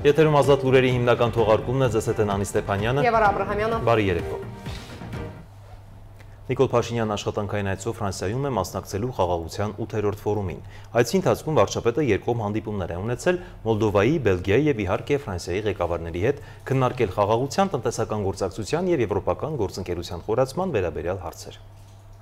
Եթերում ազատ լուրերի հիմնական թողարկումն է, ձեզ հետ են Անի Ստեփանյանը եւ Արա Աբրահամյանը։ Բարի երեկո։ Նիկոլ Փաշինյանն աշխատանքային այցով Ֆրանսիայում է մասնակցելու խաղաղության 8-րդ ֆորումին։ Այցի ընթացքում վարչապետը երկկողմ հանդիպումներ է ունեցել Մոլդովայի, Բելգիայի եւ իհարկե Ֆրանսիայի ղեկավարների հետ, քննարկել խաղաղության, տնտեսական գործակցության եւ եվրոպական գործընկերության խորացման վերաբերյալ հարցեր։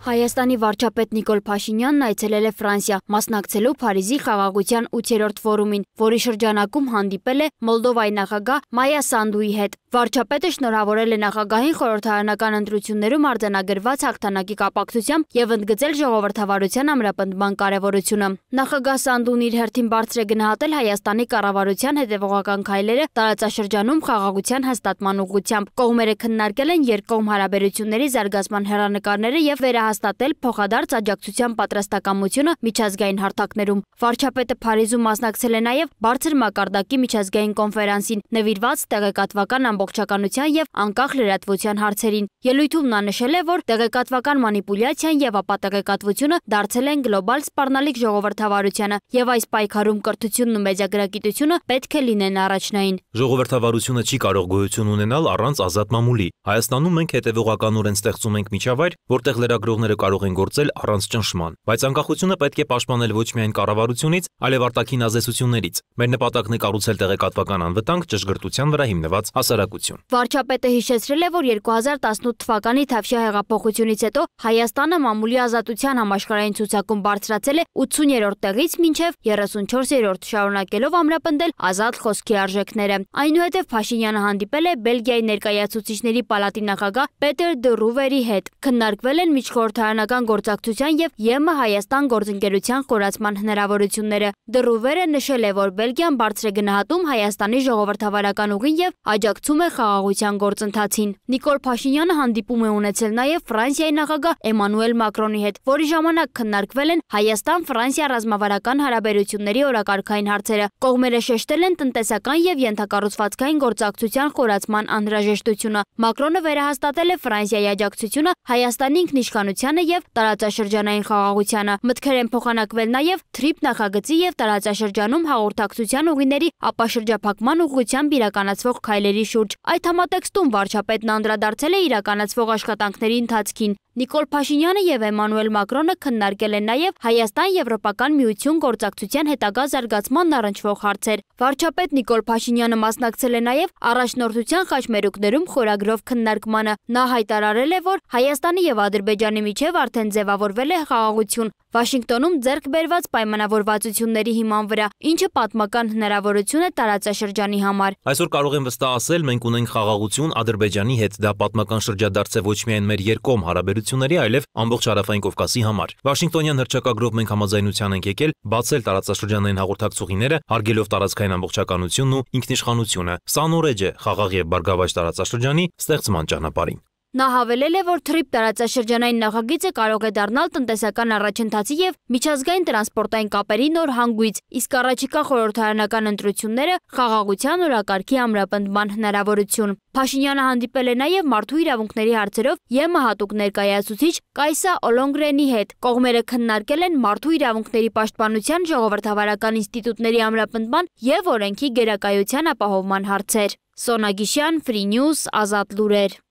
Հայաստանի վարչապետ Նիկոլ Փաշինյանն այցելել է Ֆրանսիա, մասնակցելու Փարիզի խաղաղության 8-րդ ֆորումին, որի շրջանակում հանդիպել է Մոլդովայի նախագահ Մայա Սանդուի հետ։ Վարչապետը շնորհավորել է նախագահին խորհրդարանական ընտրություններում արձանագրված հաղթանակի կապակցությամբ եւ ընդգծել ժողովրդավարության ամրապնդման կարեւորությունը։ Նախագահ Սանդուն իր հերթին բարձր է գնահատել Հայաստանի կառավարության հետևողական քայլերը տարածաշրջանում խաղաղության հաստատման ուղղությամբ։ Կողմերը քննարկել են երկկողմ հարաբերությունների զարգացման հեռանկարները եւ վերահաստատել փոխադարձ աջակցության պատրաստակամությունը միջազգային հարթակներում։ Վարչապետը Փարիզում մասնակցել է նաև բարձր մակարդակի միջազգային կոնֆերանսին, նվիրված տեղեկատվական ամբողջականության եւ անկախ լրատվության հարցերին։ Ելույթում նա նշել է, որ տեղեկատվական մանիպուլյացիան եւ ապատեղեկատվությունը դարձել են գլոբալ սպառնալիք ժողովրդավարությանը եւ այս պայքարում կրթությունն ու մեդիագրագիտությունը պետք է լինեն առաջնային։ Ժողովրդավարությունը չի կարող գոյություն ունենալ առանց ազատ մամուլի։ Հայաստանում մենք հետևողականորեն ստեղծում ենք միջավայր, որտեղ լրագրողները կարող են գործել առանց ճնշման, բայց անկախությունը պետք է պաշտպանել ոչ միայն կառավարությունից, այլև արտաքին ազդեցություններից։ Մեր նպատակն է կառուցել տեղեկատվական անվտանգ, ճշգրտության վրա հիմնված հասարակություն։ Վարչապետը հիշեցրել է, որ 2018 թվականի Թավշյա հեղափոխությունից հետո Հայաստանը մամուլի ազատության համաշխարհային ցուցակում բարձրացել է 80-րդ տեղից մինչև 34-րդ, շարունակելով ամրապնդել ազատ խոսքի արժեքները։ Այնուհետև Փաշինյանը հանդիպել է Բելգիայի ներկայացուցիչների պալատի նախագահ Պետեր դը Ռուվերի հետ։ Քննարկվել են միջխորհրդարանական գործակցության եւ ԵՄ Հայաստան գործընկերության խորացման հնարավորությունները։ Դը Ռուվերը նշել է, որ Բելգիան բարձր է գնահատում Հայաստանի ժողովրդավարական ուղին եւ աջակցում է խաղաղության գործընթացին։ Նիկոլ Փաշինյանը հանդիպում է ունեցել նաեւ Ֆրանսիայի նախագահ Էմանուել Մակրոնի հետ, որի ժամանակ քննարկվել են Հայաստան-Ֆրանսիա ռազմավարական հարաբերությունների օրակարգային հարցերը։ Կողմերը շեշտել են տնտեսական եւ ենթակառուցվածքային գործակցության խորացման անհրաժեշտությունը։ Մակրոնը վերահաստատել է Ֆրանսիայի աջակցությունը Հայաստանի ինքնիշխանությանը եւ տարածաշրջանային խաղաղությանը։ Մտքեր են փոխանակվել նաեւ թրիփ նախագծի եւ տարածաշրջանում հաղորդակցության ուղիների ապաշրջափակման ուղղությամբ իրականացվող քայլերի շուրջ։ Այդ համատեքստում վարչապետն անդրադարձել է իրականացվող աշխատանքների ընթացքին։ Նիկոլ Փաշինյանը եւ Էմանուել Մակրոնը քննարկել են նաեւ Հայաստան-Եվրոպական միություն գործակցության հետագա զարգացմանն առնչվող հարցեր։ Վարչապետ Նիկոլ Փաշինյանը մասնակցել է նաեւ առաջնորդության խաչմերուկներում խորագրով քննարկմանը։ Նա հայտարարել է, որ Հայաստանի եւ Ադրբեջանի միջև արդեն ձևավորվել է խաղաղություն Վաշինգտոնում ձեռք բերված պայմանավորվածությունների հիման վրա, ինչը պատմական հնարավորություն է տարածաշրջանի համար։ Այսօր կարող եմ վստահ ասել, մենք ունենք խաղաղություն Ադրբեջանի հետ, դա պատմական շրջադարձ է ոչ միայն մեր երկկողմ հարաբերությունների, այլև ամբողջ Հարավային Կովկասի համար։ Վաշինգտոնյան հռչակագրով մենք համաձայնության ենք եկել բացել տարածաշրջանային հաղորդակցուղիները, հարգելով տարածքային ամբողջականությունն ու ինքնիշխանությունը։ Սա նոր էջ է խաղաղ եւ բարգավաճ տարածաշրջանի ստեղծման ճանապարհին։ Նա հավելել է, որ թրիփ տարածաշրջանային նախագիծը կարող է դառնալ տնտեսական առաջընթացի եւ միջազգային տրանսպորտային կապերի նոր հանգույց, իսկ առաջիկա խորհրդարանական ընտրությունները խաղաղության օրակարգի ամրապնդման հնարավորություն։ Փաշինյանը հանդիպել է նաեւ մարդու իրավունքների հարցերով ԵՄ հատուկ ներկայացուցիչ Կայսա Օլոնգրենի հետ։ Կողմերը քննարկել են մարդու իրավունքների պաշտպանության ժողովրդավարական ինստիտուտների ամրապնդման եւ օրենքի գերակայության ապահովման հարցեր։ Սոնա Գիշյան, Free News, Ազատ լուրեր։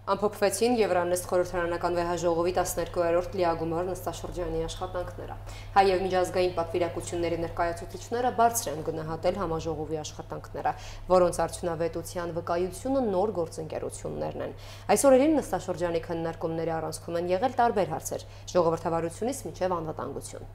Ամփոփվեցին Եվրանեստ խորհրդարանական վեհաժողովի 12-րդ լիագումար նստաշրջանի աշխատանքները։ Հայ եւ միջազգային պատվիրակությունների ներկայացուցիչները բարձր են գնահատել համաժողովի աշխատանքները, որոնց արդյունավետության վկայությունը նոր գործընկերություններն են։ Այս օրերին նստաշրջանի քննարկումների առանցքում են եղել տարբեր հարցեր՝ ժողովրդավարությունից մինչև անվտանգություն։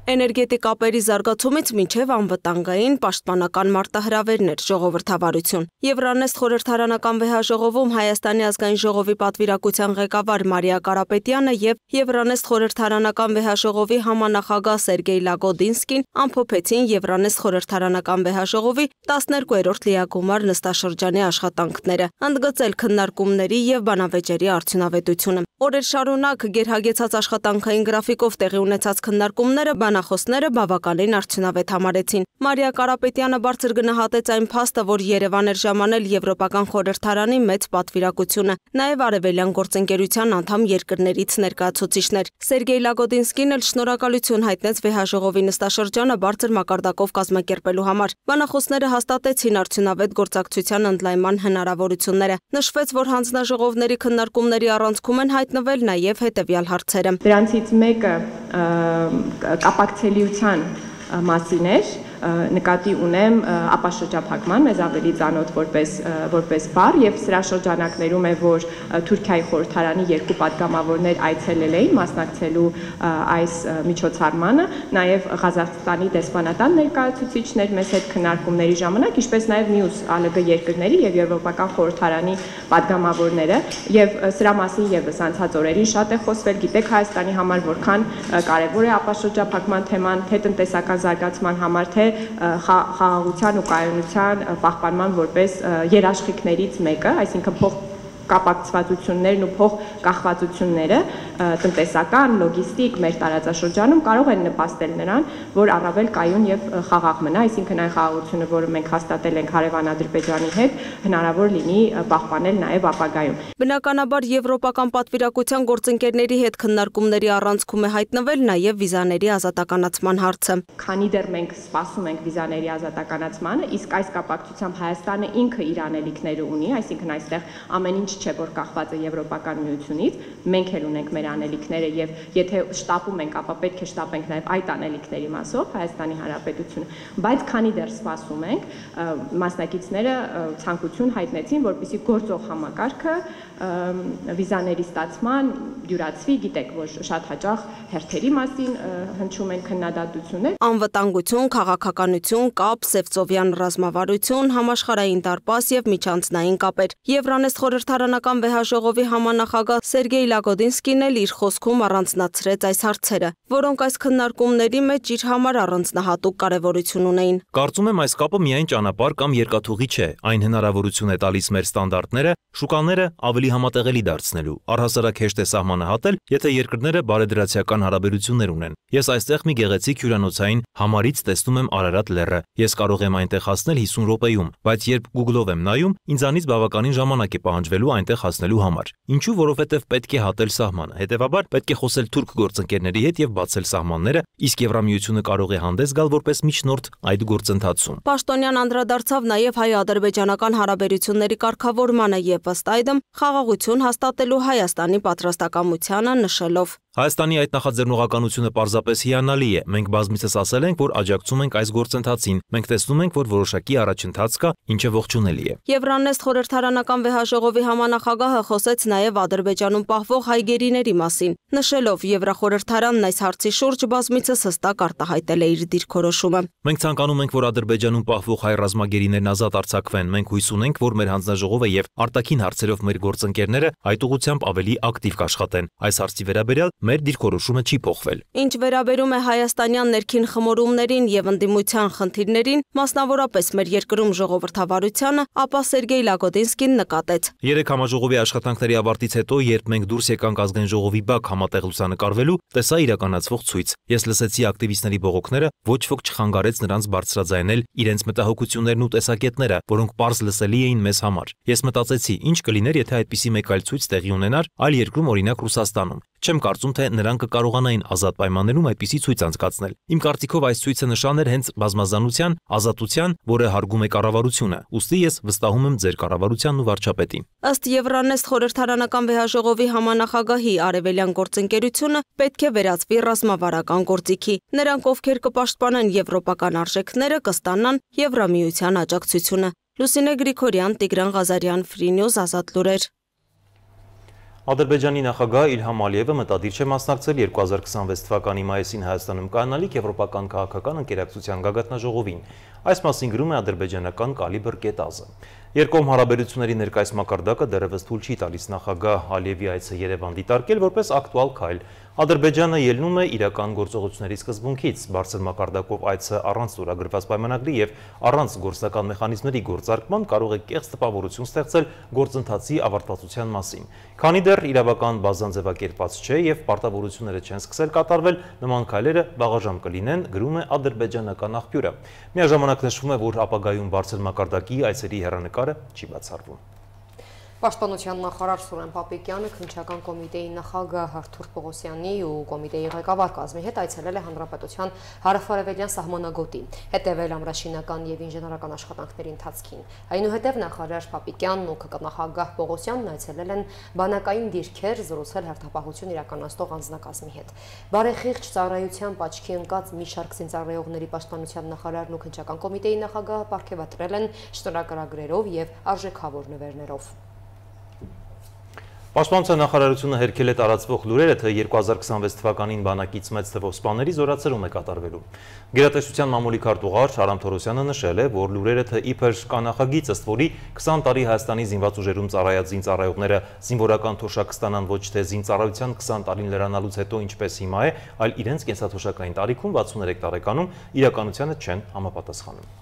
Էներգետիկապերի զարգացումից մինչև անվտանգային պաշտպանական մարտահրավերներ, ժողովրդավարություն։ Եվրանեստ խորհրդարանական վեհաժողովում Հայաստանի ազգային ժողովի պատվիրակության ղեկավար Մարիա Կարապետյանը եւ Եվրանեստ խորհրդարանական վեհաժողովի համանախագահ Սերգեյ Լագոդինսկին ամփոփեցին Եվրանեստ խորհրդարանական վեհաժողովի 12-րդ լիագումար նստաշրջանի աշխատանքները, ընդգծել քննարկումների եւ բանավեճերի արդյունավետությունը։ Օրեր շարունակ գերհագեցած աշխատանքային գրաֆիկով տեղի ունեցած քննարկումները բանախոսները բավականին արդյունավետ համարեցին։ Մարիա Կարապետյանը բարձր գնահատեց այն փաստը, որ Երևան էր ժամանել Եվրոպական խորհրդարանի մեծ պատվիրակությունը, նաև արևելյան գործընկերության անդամ երկրներից ներկայացուցիչներ։ Սերգեյ Լագոդինսկին էլ շնորհակալություն հայտնեց վեհաժողովի նստաշրջանը բարձր մակարդակով կազմակերպելու համար։ Բանախոսները հաստատեցին արդյունավետ գործակցության ընդլայնման հնարավորությունները։ Նշվեց, որ հանձնաժողովների քննարկումների առանցքում են հայտնվել նաև հետևյալ հարցերը։ Դրանցից մեկը կապակցելիության մասին էր, նկատի ունեմ ապաշրջափակման, մեզ ավելի ծանոթ որպես բառ, եւ սրա շրջանակներում է, որ Թուրքիայի խորհրդարանի երկու պատգամավորներ այցելել էին մասնակցելու այս միջոցառմանը, նաեւ Ղազախստանի դեսպանատան ներկայացուցիչներ մեզ հետ քննարկումների ժամանակ, ինչպես նաեւ մյուս ԱԼԳ երկրների եւ Եվրոպական խորհրդարանի պատգամավորները, եւ սրա մասին եւս անցած օրերին շատ է խոսվել, գիտեք Հայաստանի համար որքան կարեւոր է ապաշրջափակման թեման, թե տնտեսական զարգացման համար, թե խաղաղության ու կայունության պահպանման որպես երաշխիքներից մեկը, այսինքն փոխկապակցվածություններն ու փոխկախվածությունները տնտեսական, լոգիստիկ մեր տարածաշրջանում կարող են նպաստել նրան, որ առավել կայուն եւ խաղաղ մնա, այսինքն այն խաղաղությունը, որը մենք հաստատել ենք հարևան Ադրբեջանի հետ, հնարավոր լինի պահպանել նաեւ ապագայում։ Բնականաբար Եվրոպական պատվիրակության գործընկերների հետ քննարկումների առանցքում է հայտնվել նաեւ վիզաների ազատականացման հարցը։ Քանի դեռ մենք սպասում ենք վիզաների ազատականացմանը, իսկ այս կապակցությամբ Հայաստանը ինքը իր անելիքները ունի, այսինքն այստեղ ամեն ինչ չէ, որ կախված է Եվրոպական միությունից, մենք էլ ունենք մեր անելիքները եւ եթե շտապում ենք, ապա պետք է շտապենք նաեւ այդ անելիքների մասով Հայաստանի Հանրապետությունը, բայց քանի դեռ սպասում ենք, մասնակիցները ցանկություն հայտնեցին, որպեսզի գործող համակարգը վիզաների ստացման դյուրացվի, գիտեք, որ շատ հաճախ հերթերի մասին հնչում են քննադատություններ։ Անվտանգություն, քաղաքականություն, կապ, Սևծովյան ռազմավարություն, համաշխարհային դարպաս եւ միջանձնային կապեր։ Եվրանեստ խորհրդարանական վեհաժողովի համանախագահ Սերգեյ Լագոդինսկին էլ իր խոսքում առանձնացրեց այս հարցերը, որոնք այս քննարկումների մեջ իր համար առանձնահատուկ կարևորություն ունեին։ Կարծում եմ այս կապը միայն ճանապարհ կամ երկաթուղի չէ, այն հնարավորություն է տալիս մեր ստանդարտները, շուկաները ավելի համատեղելի դարձնելու, առհասարակ հեշտ է սահմանահատել, եթե երկրները բարեդրացիական հարաբերություններ ունեն։ Ես այստեղ մի գեղեցիկ հյուրանոցային համարից տեսնում եմ Արարատ լեռը։ Ես կարող եմ այնտեղ հասնել 50 րոպեում, բայց երբ Google-ով եմ նայում, ինձանից բավականին ժամանակ է պահանջվելու այնտեղ հասնելու համար։ Ինչու, որովհետև պետք է հատել սահմանը։ Հետևաբար պետք է խոսել թուրք գործընկերների հետ եւ բացել սահմանները, իսկ Եվրամիությունը կարող է հանդես գալ որպես միջնորդ այդ գործընթացում։ Պաշտոնյան անդրադարձավ նաեւ հայ-ադրբեջանական հարաբերությունների կարգավորմանը եւ ըստ այդմ խաղաղություն հաստատելու Հայաստանի պատրաստակամությանը նշելով. Հայաստանի այդ նախաձեռնողականությունը պարզապես հիանալի է։ Մենք բազմիցս ասել ենք, որ աջակցում ենք այս գործընթացին։ Մենք տեսնում ենք, որ որոշակի առաջընթաց կա, ինչը ողջունելի է։ Եվրանեստ խորհրդարանական վեհաժողովի համանախագահը խոսեց նաև Ադրբեջանում պահվող հայ գերիների մասին, նշելով Եվրախորհրդարանն այս հարցի շուրջ բազմիցս հստակ արտահայտել է իր դիրքորոշումը։ Մենք ցանկանում ենք, որ Ադրբեջանում պահվող հայ ռազմագերիներն ազատ արձակվեն։ Մենք հույս ունենք, որ մեր հանձնաժողովը եւ արտաքին հարցերով մեր գործընկերները այդ ուղղությամբ ավելի ակտիվ կաշխատեն։ Այս հարցի վերաբերյալ մեր դիրքորոշումը չի փոխվել։ Ինչ վերաբերում է հայաստանյան ներքին խմորումներին եւ ընդդիմության խնդիրներին, մասնավորապես մեր երկրում ժողովրդավարությանը, ապա Սերգեյ Լագոդինսկին նկատեց. Երեք համաժողովի աշխատանքների ավարտից հետո, երբ մենք դուրս եկանք ազգային ժողովի բակ համատեղ լուսանկարվելու, տեսա իրականացվող ցույց։ Ես լսեցի ակտիվիստների բողոքները, ոչ ոք չխանգարեց նրանց բարձրաձայնել իրենց մտահոգություններն ու տեսակետները, որոնք պարզ լսելի էին մեզ համար։ Ես մտածեցի, ինչ կլիներ, եթե այդպիսի մեկ այլ ցույց տեղի ունենար այլ երկրում, օրինակ Ռուսաստանում։ Չեմ կարծում, թե նրանք կկարողանային ազատ պայմաններում այդպիսի ցույց անցկացնել։ Իմ կարծիքով այս ցույցը նշան էր հենց բազմազանության, ազատության, որը հարգում է կառավարությունը։ Ուստի ես վստահում եմ ձեր կառավարությանն ու վարչապետին։ Ըստ Եվրանեստ խորհրդարանական վեհաժողովի համանախագահի արևելյան գործընկերությունը պետք է վերածվի ռազմավարական գործիքի։ Նրանք, ովքեր կպաշտպանեն եվրոպական արժեքները, կստանան Եվրամիության աջակցությունը։ Լուսինե Գրիգորյան, Տիգրան Ղազարյան, Free News, Ազատ լուրեր։ Ադրբեջանի նախագահ Իլհամ Ալիևը մտադիր չէ մասնակցել 2026 թվականի մայիսին Հայաստանում կայանալիք Եվրոպական քաղաքական ընկերակցության գագաթնաժողովին։ Այս մասին գրում է ադրբեջանական Կալիբր կետազը։ Երկկողմ հարաբերությունների ներկայիս մակարդակը դեռևս թույլ չի տալիս նախագահ Ալիևի այցը Երևան դիտարկել որպես ակտուալ քայլ։ Ադրբեջանը ելնում է իրական գործողությունների սկզբունքից, բարձր մակարդակով այցը առանց ստորագրված պայմանագրի եւ առանց գործնական մեխանիզմների գործարկման կարող է կեղծ տպավորություն ստեղծել գործընթացի ավարտվածության մասին։ Քանի դեռ իրավական բազան ձևակերպված չէ եւ պարտավորությունները չեն սկսել կատարվել, նման քայլերը վաղաժամ կլինեն, գրում է ադրբեջանական աղբյուրը։ Միաժամանակ նշվում է, որ ապագայում բարձր մակարդակի այցերի հեռանկարը չի բացառվում։ Պաշտպանության նախարար Սուրեն Պապիկյանը քննչական կոմիտեի նախագահ Արթուր Պողոսյանի ու կոմիտեի ղեկավար կազմի հետ այցելել է Հանրապետության հարավարևելյան սահմանագոտի, հետևել ամրաշինական եւ ինժեներական աշխատանքների ընթացքին։ Այնուհետև նախարար Պապիկյանն ու նախագահ Պողոսյանն այցելել են բանակային դիրքեր, զրուցել հերթապահություն իրականացնող անձնակազմի հետ։ Բարեխիղճ ծառայությամբ աչքի ընկած մի շարք զինծառայողների պաշտպանության նախարարն ու քննչական կոմիտեի նախագահը պարգևատրել են շնորհակալագրերով եւ արժեքավոր նվերներով։ Պաշտպանության նախարարությունը հերքել է տարածվող լուրերը, թե 2026 թվականին բանակից մեծ թվով սպաների զորացրում է կատարվելու։ Գերատեսչության մամուլի քարտուղար Արամ Թորոսյանը նշել է, որ լուրերը, թե իբր կա նախագիծ, ըստ որի 20 տարի Հայաստանի զինված ուժերում ծառայած զինծառայողները զինվորական թոշակ կստանան ոչ թե զինծառայության 20 տարին լրանալուց հետո ինչպես հիմա է, այլ իրենց կենսաթոշակային տարիքում 63 տարեկանում իրականությանը չեն համապատասխանում։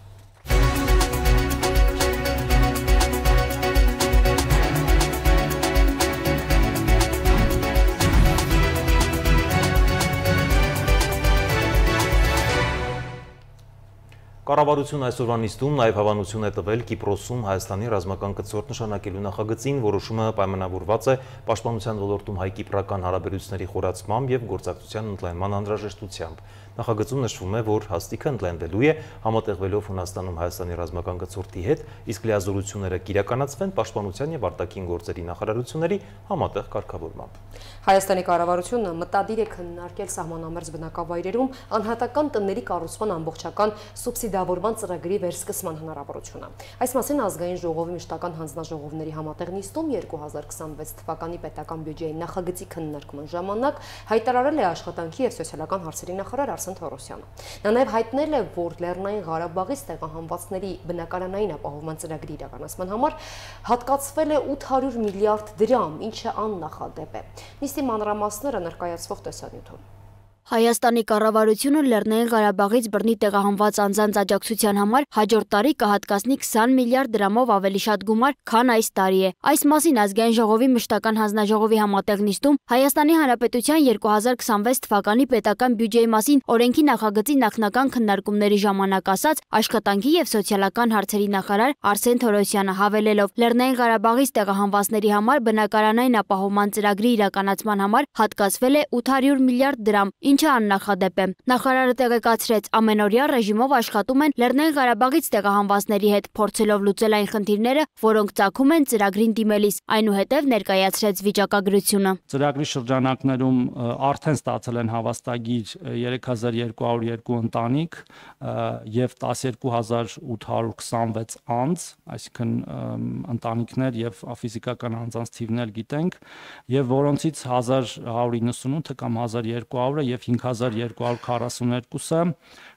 Կառավարությունը այսօրվա նիստում նաև հավանություն է տվել Կիպրոսում Հայաստանի ռազմական կցորդ նշանակելու նախագծին, որոշումը պայմանավորված է պաշտպանության ոլորտում հայ-կիպրական հարաբերությունների խորացմամբ եւ գործակցության ընդլայնման անհրաժեշտությամբ։ Նախագծում նշվում է, որ հաստիքը ընդլայնվելու է համատեղվելով Հունաստանում Հայաստանի ռազմական կցորդի հետ, իսկ լիազորությունները կիրականացվեն պաշտպանության եւ արտաքին գործերի նախարարությունների համատեղ կարգավորմամբ։ Հայաստանի կառավարությունը մտադիր է քննարկել սահմանամերձ բնակավայրերում անհատական տների կառուցման ամբողջական սուբսիդավորման ծրագրի վերսկսման հնարավորությունը։ Այս մասին ազգային ժողովի մշտական հանձնաժողովների համատեղ նիստում 2026 թվականի պետական բյուջեի նախագծի քննարկման ժամանակ հայտարարել է աշխատանքի եւ սոցիալական հարցերի նախարար Արսեն Թորոսյանը։ Նա նաև հայտնել է, որ Լեռնային Ղարաբաղից տեղահանվածների բնակարանային ապահովման ծրագրի իրականացման համար հատկացվել է 800 միլիարդ դրամ, ինչը աննախադեպ է։ Նիստի մանրամասները ներկայացվող տեսանյութում։ Հայաստանի կառավարությունը Լեռնային Ղարաբաղից բռնի տեղահանված անձանց աջակցության համար հաջորդ տարի կհատկացնի 20 միլիարդ դրամով ավելի շատ գումար, քան այս տարի է։ Այս մասին ազգային ժողովի մշտական հանձնաժողովի համատեղ նիստում Հայաստանի Հանրապետության 2026 թվականի պետական բյուջեի մասին օրենքի նախագծի նախնական քննարկումների ժամանակ ասաց աշխատանքի եւ սոցիալական հարցերի նախարար Արսեն Թորոսյանը, հավելելով Լեռնային Ղարաբաղից տեղահանվածների համար բնակարանային ապահովման ծրագրի իրականացման համար հատկացվել է 800 միլիարդ դրամ, ինչը աննախադեպ է։ Նախարարը տեղեկացրեց, ամենօրյա ռեժիմով աշխատում են Լեռնային Ղարաբաղից տեղահանվածների հետ, փորձելով լուծել այն խնդիրները, որոնք ծագում են ծրագրին դիմելիս, այնուհետև ներկայացրեց վիճակագրությունը։ Ծրագրի շրջանակներում արդեն ստացել են հավաստագիր 3202 ընտանիք եւ 12826 անձ, այսինքն ընտանիքներ եւ ֆիզիկական անձանց թիվներ գիտենք, եւ որոնցից 1198-ը կամ 1200-ը եւ 5242-ը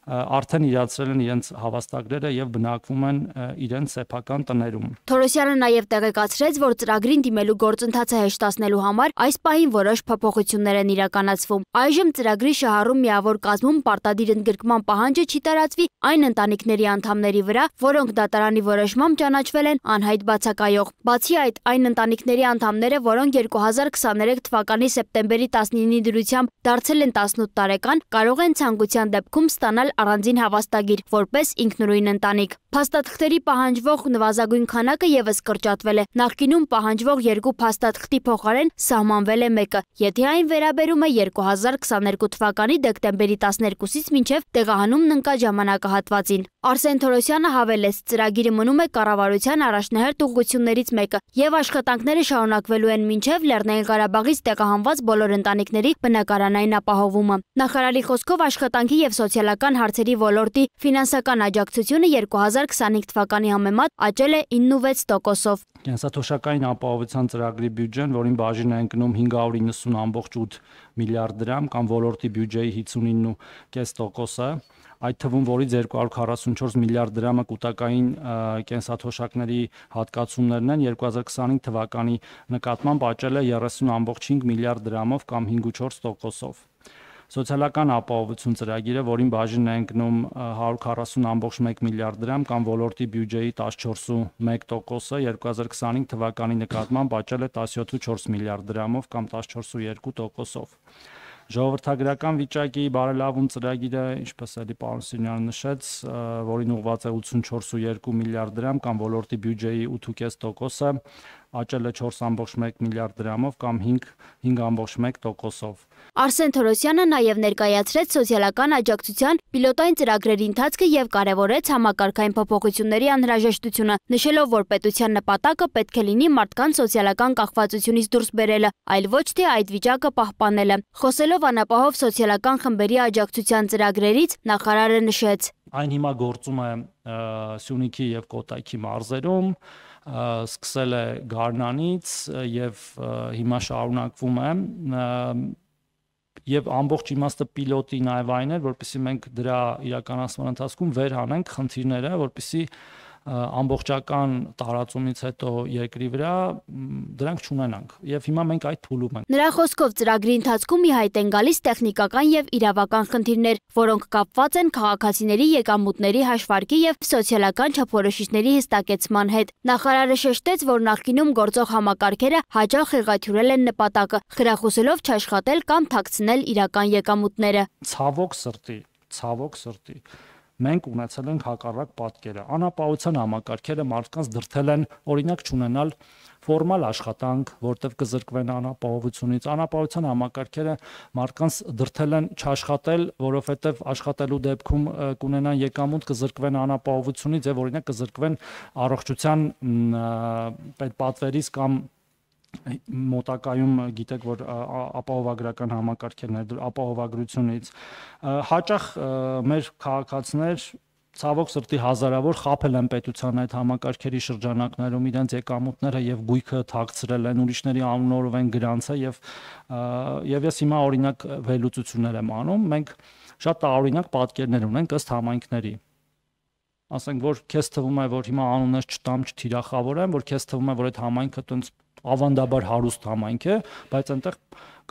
արդեն իրացրել են իրենց հավաստագրերը եւ բնակվում են իրենց սեփական տներում։ Թորոսյանը նաեւ տեղեկացրեց, որ ծրագրին դիմելու գործընթացը հեշտացնելու համար այս պահին որոշ փոփոխություններ են իրականացվում։ Այժմ ծրագրի շահառու միավոր կազմում պարտադիր ընդգրկման պահանջը չի տարածվի այն ընտանիքների անդամների վրա, որոնք դատարանի որոշմամբ ճանաչվել են անհայտ բացակայող։ Բացի այդ, այն ընտանիքների անդամները, որոնք 2023 թվականի սեպտեմբերի 19-ի դրությամբ դարձել են 18 տարեկան, կարող են ցանկության դեպքում ստանալ առանձին հավաստագիր, որպես ինքնուրույն ընտանիք։ Փաստաթղթերի պահանջվող նվազագույն քանակը եւս կրճատվել է։ Նախկինում պահանջվող 2 փաստաթղթի փոխարեն սահմանվել է 1-ը, եթե այն վերաբերում է 2022 թվականի դեկտեմբերի 12-ից մինչև տեղահանումն ընկած ժամանակահատվածին։ Արսեն Թորոսյանը հավելեց, ծրագիրը մնում է կառավարության առաջնահերթ ուղղություններից մեկը եւ աշխատանքները շարունակվելու են մինչև Լեռնային Ղարաբաղից տեղահանված բոլոր ընտանիքների բնակարանային ապահովումը։ Նախարարի խոսքով աշխատանքի եւ սոցիալական հարցերի ոլորտի ֆինանսական աջակցությունը 2025 թվականի համեմատ աճել է 9.6%-ով։ Կենսաթոշակային ապահովության ծրագրի բյուջեն, որին բաժին է ընկնում 590.8 միլիարդ դրամ կամ ոլորտի բյուջեի 59.5%-ը, այդ թվում որից 244 միլիարդ դրամը կൂട്ടակային կենսաթոշակների հատկացումներն են, 2025 թվականի նկատմամբ աճել է 30.5 միլիարդ դրամով կամ 5.4%-ով։ Սոցիալական ապահովություն ծրագիրը, որին բաժին է ընկնում 140.1 միլիարդ դրամ կամ ոլորտի բյուջեի 14.1%-ը 2025 թվականի նկատմամբ աճել է 17.4 միլիարդ դրամով կամ 14.2%-ով։ Ժողովրդագրական վիճակի բարելավում ծրագիրը, ինչպես էլի պարոն Սիրունյանը նշեց, որին ուղղված է 84.2 միլիարդ դրամ կամ ոլորտի բյուջեի 8.5%-ը, աճել է 4.1 միլիարդ դրամով կամ 5.1%-ով։ Արսեն Թորոսյանը նաև ներկայացրեց սոցիալական աջակցության պիլոտային ծրագրերի ընթացքը եւ կարևորեց համակարգային փոփոխությունների անհրաժեշտությունը, նշելով, որ պետության նպատակը պետք է լինի մարդկանց սոցիալական կախվածությունից դուրս բերելը, այլ ոչ թե այդ վիճակը պահպանելը։ Խոսելով անապահով սոցիալական խմբերի աջակցության ծրագրերից, նախարարը նշեց. Այն հիմա գործում է Սյունիքի եւ Կոտայքի մարզերում, սկսել է Գառնանից եւ հիմա շարունակվում է եւ ամբողջ իմաստը պիլոտի նաեւ այն էր, որպեսզի մենք դրա իրականացման ընթացքում վեր հանենք խնդիրները, որպեսզի ամբողջական տարածումից հետո երկրի վրա դրանք չունենանք եւ հիմա մենք այդ փուլում ենք։ Նրա խոսքով ծրագրի ընթացքում ի հայտ են գալիս տեխնիկական եւ իրավական խնդիրներ, որոնք կապված են քաղաքացիների եկամուտների հաշվարկի եւ սոցիալական չափորոշիչների հստակեցման հետ։ Նախարարը շեշտեց, որ նախկինում գործող համակարգերը հաճախ եղաթյուրել են նպատակը, խրախուսելով չաշխատել կամ թաքցնել իրական եկամուտները։ Ցավոք սրտի մենք ունեցել ենք հակառակ պատկերը։ Անապահովության համակարգերը մարդկանց դրդել են օրինակ չունենալ ֆորմալ աշխատանք, որտեղ կզրկվեն անապահովությունից։ Անապահովության համակարգերը մարդկանց դրդել են չաշխատել, որովհետև աշխատելու դեպքում կունենան եկամուտ, կզրկվեն անապահովությունից եւ օրինակ կզրկվեն առողջության պատվերից կամ մոտակայում գիտեք, որ ապահովագրական համակարգերն ապահովագրությունից հաճախ մեր քաղաքացիներ ցավոք սրտի հազարավոր խաբել են պետության այդ համակարգերի շրջանակներում իրենց եկամուտները եւ գույքը թաքցրել են, ուրիշների անունով են գրանցել եւ ես հիմա օրինակ վերլուծություններ եմ անում, մենք շատ տարօրինակ պատկերներ ունենք ըստ համայնքների։ Ասենք, որ քեզ թվում է, որ հիմա անուններ չտամ, չթիրախավորեմ, որ քեզ թվում է, որ այդ համայնքը տենց ավանդաբար հարուստ համայնք է, բայց այնտեղ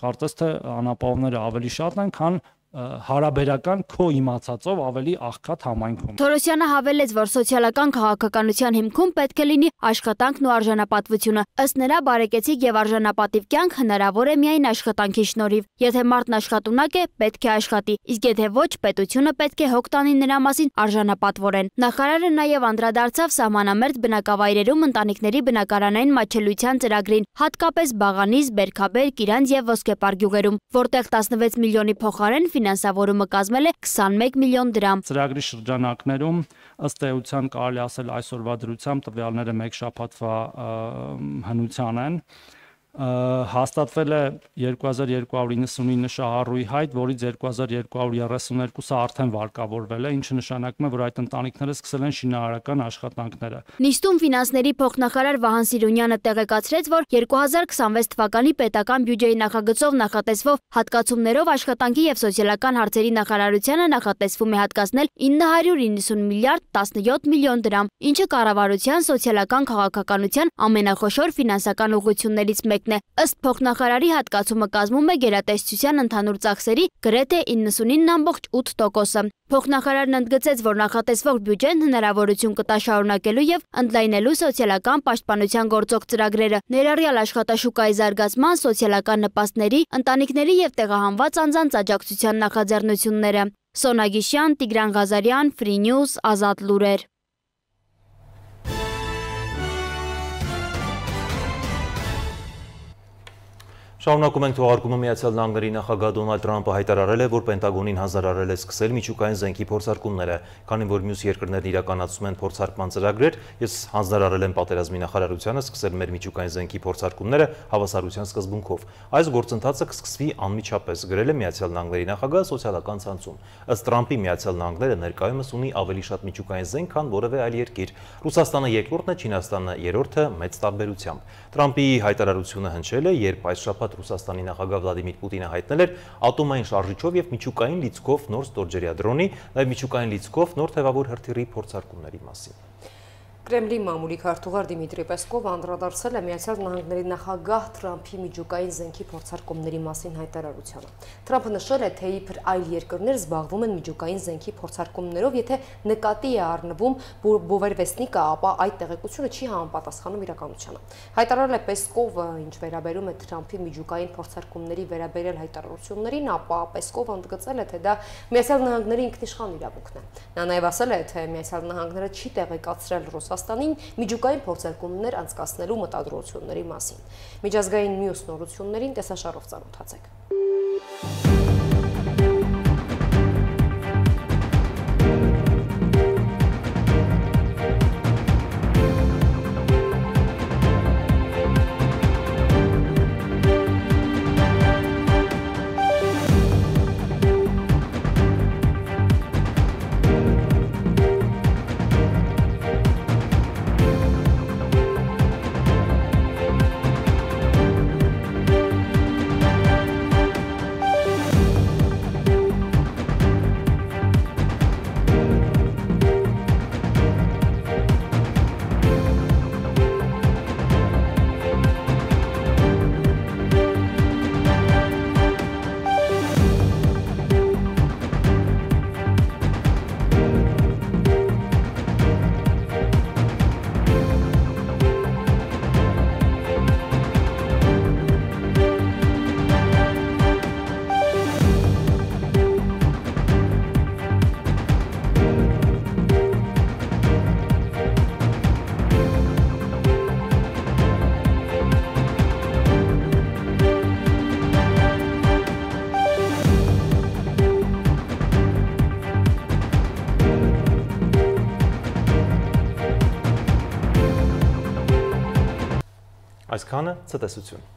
կարծես թե անապահովները ավելի շատ են, քան հարաբերական քո իմացածով ավելի աղքատ համայնքում։ Թորոսյանը հավելեց, որ սոցիալական քաղաքականության հիմքում պետք է լինի աշխատանքն ու արժանապատվությունը։ Ըստ նրա, բարեկեցիկ եւ արժանապատիվ կյանք հնարավոր է միայն աշխատանքի շնորհիվ։ Եթե մարդն աշխատունակ է, պետք է աշխատի, իսկ եթե ոչ, պետությունը պետք է հոգ տանի նրա մասին արժանապատվորեն։ Նախարարը նաեւ անդրադարձավ սահմանամերձ բնակավայրերում ընտանիքների բնակարանային մատչելիության ծրագրին, հատկապես Բաղանիս, Բերքաբեր, Կիրանձ եւ Ոսկեպար գյուղերում, որտեղ 16 միլիոնի փոխարեն ֆինանսավորումը կազմել է 21 միլիոն դրամ։ Ծրագրի շրջանակներում ըստ էության կարելի ասել այսօրվա դրությամբ տվյալները մեկ շաբաթվա հնության են։ Հաստատվել է 2299 շահառուի հայտ, որից 2232-ը արդեն վարկավորվել է, ինչը նշանակում է, որ այդ ընտանիքները սկսել են շինարարական աշխատանքները։ Նիստում ֆինանսների փոխնախարար Վահան Սիրունյանը տեղեկացրեց, որ 2026 թվականի պետական բյուջեի նախագծով նախատեսվող հատկացումներով աշխատանքի եւ սոցիալական հարցերի նախարարությանը նախատեսվում է հատկացնել 990 միլիարդ 17 միլիոն դրամ, ինչը կառավարության սոցիալական քաղաքականության ամենախոշոր ֆինանսական ուղղություններից մեկն է։ Ըստ փոխնախարարի հատկացումը կազմում է գերատեսչության ընդհանուր ծախսերի գրեթե 99.8%-ը։ Փոխնախարարն ընդգծեց, որ նախատեսվող բյուջեն հնարավորություն կտա շարունակելու եւ ընդլայնելու սոցիալական պաշտպանության գործող ծրագրերը, ներառյալ աշխատաշուկայի զարգացման, սոցիալական նպաստների, ընտանիքների եւ տեղահանված անձանց աջակցության նախաձեռնությունները։ Սոնա Գիշյան, Տիգրան Ղազարյան, Free News, Ազատ լուրեր։ Շարունակում ենք թողարկումը Միացյալ Նահանգների նախագահ Դոնալդ Թրամփը հայտարարել է, որ Պենտագոնին հանձնարարել է սկսել միջուկային զենքի փորձարկումները, քանի որ մյուս երկրներն իրականացում են փորձարկման ծրագրեր, ես հանձնարարել եմ պատերազմի նախարարությանը սկսել մեր միջուկային զենքի փորձարկումները հավասարության սկզբունքով։ Այս գործընթացը կսկսվի անմիջապես, գրել է Միացյալ Նահանգների նախագահը սոցիալական ցանցում։ Ըստ Թրամփի Միացյալ Նահանգները ներկայումս ունի ավելի շատ միջուկային զենք, քան որևէ այլ երկիր։ Ռուսաստանը երկրորդն է, Չինաստանը երրորդը մեծ տարբերությամբ։ Թրամփի հայտարարությունը հնչել է, երբ այս շաբաթ Ռուսաստանի նախագահ Վլադիմիր Պուտինը հայտնել էր ատոմային շարժիչով եւ միջուկային լիցքով նոր ստորջրյա դրոնի, նաեւ միջուկային լիցքով նոր թևավոր հրթիռի փորձարկումների մասին։ Կրեմլի մամուլի քարտուղար Դիմիտրի Պեսկովը անդրադարձել է Միացյալ Նահանգների նախագահ Թրամփի միջուկային զենքի փորձարկումների մասին հայտարարությանը։ Թրամփը նշել է, թե իբր այլ երկրներ զբաղվում են միջուկային զենքի փորձարկումներով, եթե նկատի է առնվում Բովերվեսնիկը, ապա այդ տեղեկությունը չի համապատասխանում իրականությանը։ Հայտարարել է Պեսկովը, ինչ վերաբերում է Թրամփի միջուկային փորձարկումների վերաբերյալ հայտարարություններին, ապա Պեսկովը ընդգծել է, թե դա Միացյալ Նահանգների ինքնիշխան իրավունքն է։ Նա նաև ասել է, թե Միացյալ Նահանգները չի տեղեկացրել Ռուսաստանին միջուկային փորձարկումներ անցկացնելու մտադրությունների մասին։ Միջազգային մյուս նորություններին տեսաշարով ծանոթացեք։ Այսքանը ցտեսություն։